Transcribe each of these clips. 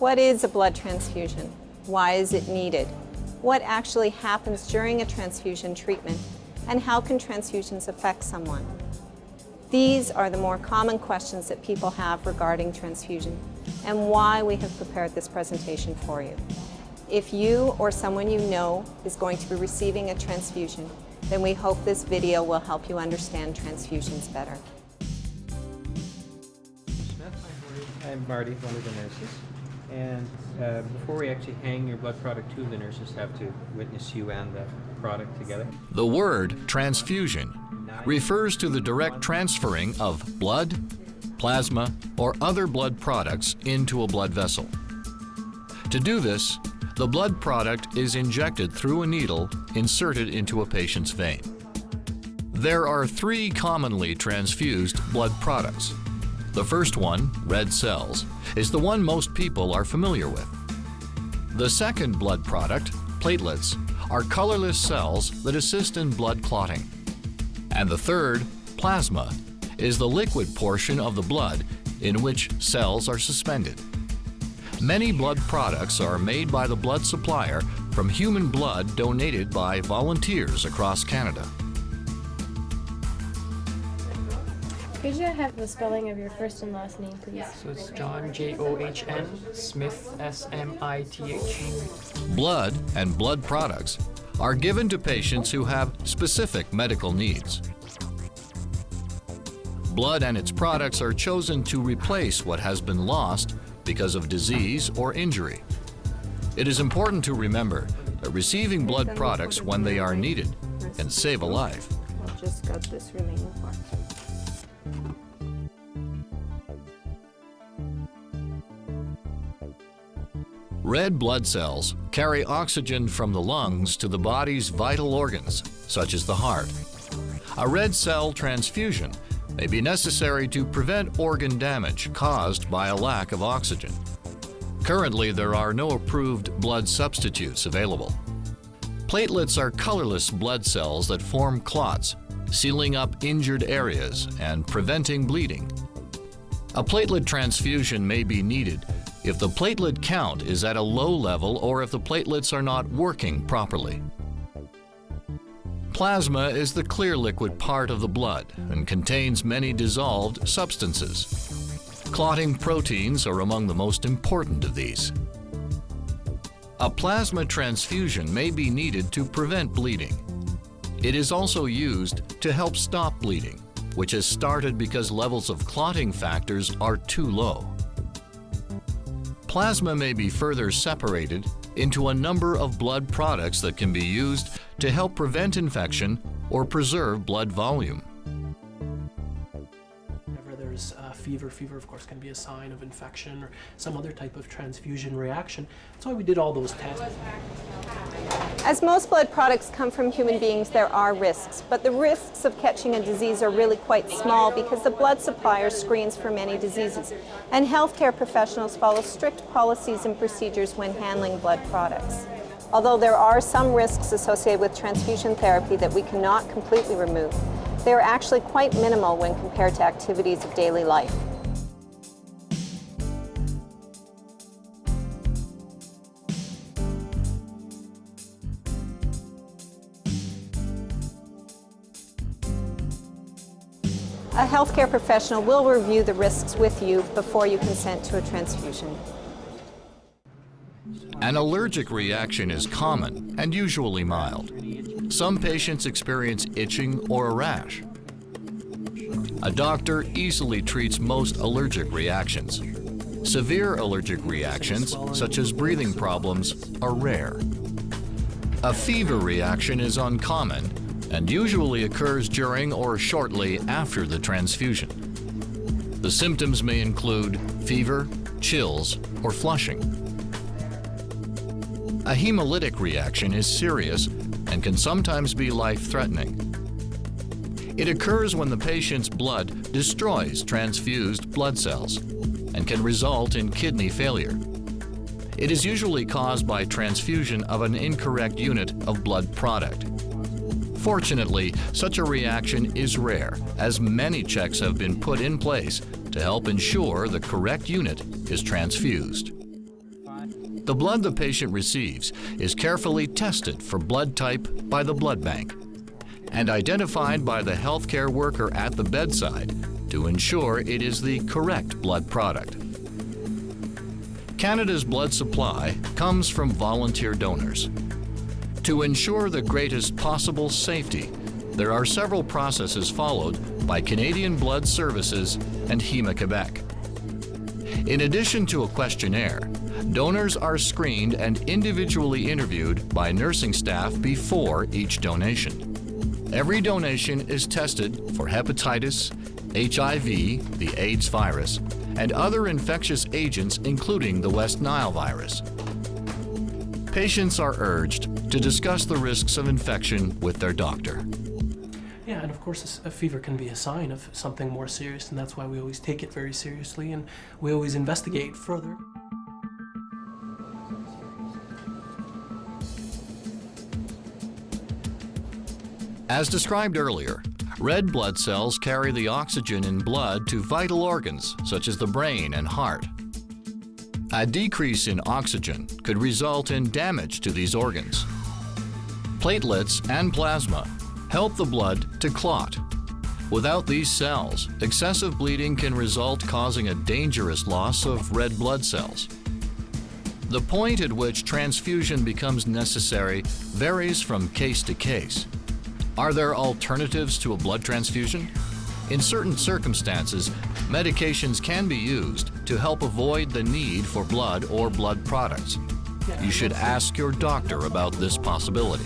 What is a blood transfusion? Why is it needed? What actually happens during a transfusion treatment? And how can transfusions affect someone? These are the more common questions that people have regarding transfusion and why we have prepared this presentation for you. If you or someone you know is going to be receiving a transfusion, then we hope this video will help you understand transfusions better. I'm Marty, one of the nurses. And before we actually hang your blood product to, the nurses have to witness you and the product together. The word transfusion refers to the direct transferring of blood, plasma, or other blood products into a blood vessel. To do this, the blood product is injected through a needle inserted into a patient's vein. There are three commonly transfused blood products. The first one, red cells, is the one most people are familiar with. The second blood product, platelets, are colorless cells that assist in blood clotting. And the third, plasma, is the liquid portion of the blood in which cells are suspended. Many blood products are made by the blood supplier from human blood donated by volunteers across Canada. Could you have the spelling of your first and last name, please? So it's John, John, Smith, Smith. Blood and blood products are given to patients who have specific medical needs. Blood and its products are chosen to replace what has been lost because of disease or injury. It is important to remember that receiving blood products when they are needed can save a life. We'll just go to this remaining part. Red blood cells carry oxygen from the lungs to the body's vital organs, such as the heart. A red cell transfusion may be necessary to prevent organ damage caused by a lack of oxygen. Currently, there are no approved blood substitutes available. Platelets are colorless blood cells that form clots, sealing up injured areas and preventing bleeding. A platelet transfusion may be needed if the platelet count is at a low level or if the platelets are not working properly. Plasma is the clear liquid part of the blood and contains many dissolved substances. Clotting proteins are among the most important of these. A plasma transfusion may be needed to prevent bleeding. It is also used to help stop bleeding, which has started because levels of clotting factors are too low. Plasma may be further separated into a number of blood products that can be used to help prevent infection or preserve blood volume. Whenever there's fever of course can be a sign of infection or some other type of transfusion reaction. That's why we did all those tests. As most blood products come from human beings, there are risks, but the risks of catching a disease are really quite small because the blood supplier screens for many diseases, and healthcare professionals follow strict policies and procedures when handling blood products. Although there are some risks associated with transfusion therapy that we cannot completely remove, they are actually quite minimal when compared to activities of daily life. A healthcare professional will review the risks with you before you consent to a transfusion. An allergic reaction is common and usually mild. Some patients experience itching or a rash. A doctor easily treats most allergic reactions. Severe allergic reactions, such as breathing problems, are rare. A fever reaction is uncommon and usually occurs during or shortly after the transfusion. The symptoms may include fever, chills, or flushing. A hemolytic reaction is serious and can sometimes be life-threatening. It occurs when the patient's blood destroys transfused blood cells and can result in kidney failure. It is usually caused by transfusion of an incorrect unit of blood product. Fortunately, such a reaction is rare, as many checks have been put in place to help ensure the correct unit is transfused. The blood the patient receives is carefully tested for blood type by the blood bank and identified by the healthcare worker at the bedside to ensure it is the correct blood product. Canada's blood supply comes from volunteer donors. To ensure the greatest possible safety, there are several processes followed by Canadian Blood Services and Héma-Québec. In addition to a questionnaire, donors are screened and individually interviewed by nursing staff before each donation. Every donation is tested for hepatitis, HIV, the AIDS virus, and other infectious agents including the West Nile virus. Patients are urged to discuss the risks of infection with their doctor. Yeah, and of course a fever can be a sign of something more serious, and that's why we always take it very seriously and we always investigate further. As described earlier, red blood cells carry the oxygen in blood to vital organs such as the brain and heart. A decrease in oxygen could result in damage to these organs. Platelets and plasma help the blood to clot. Without these cells, excessive bleeding can result, causing a dangerous loss of red blood cells. The point at which transfusion becomes necessary varies from case to case. Are there alternatives to a blood transfusion? In certain circumstances, medications can be used to help avoid the need for blood or blood products. You should ask your doctor about this possibility.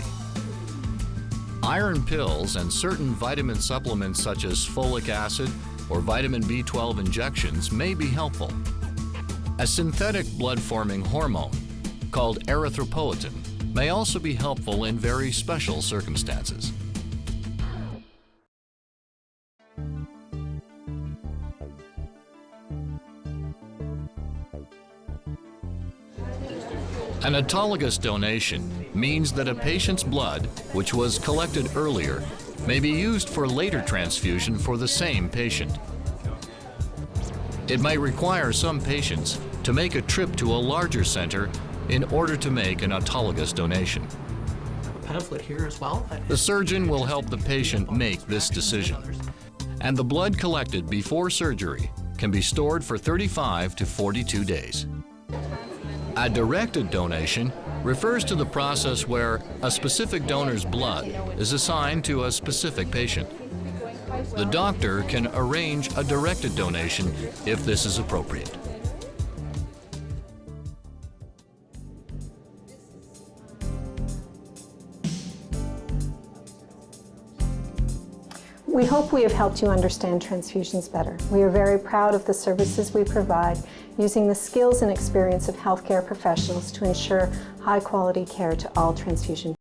Iron pills and certain vitamin supplements such as folic acid or vitamin B12 injections may be helpful. A synthetic blood-forming hormone called erythropoietin may also be helpful in very special circumstances. An autologous donation means that a patient's blood, which was collected earlier, may be used for later transfusion for the same patient. It may require some patients to make a trip to a larger center in order to make an autologous donation. A pamphlet here as well. The surgeon will help the patient make this decision, and the blood collected before surgery can be stored for 35 to 42 days. A directed donation refers to the process where a specific donor's blood is assigned to a specific patient. The doctor can arrange a directed donation if this is appropriate. We hope we have helped you understand transfusions better. We are very proud of the services we provide, using the skills and experience of healthcare professionals to ensure high-quality care to all transfusion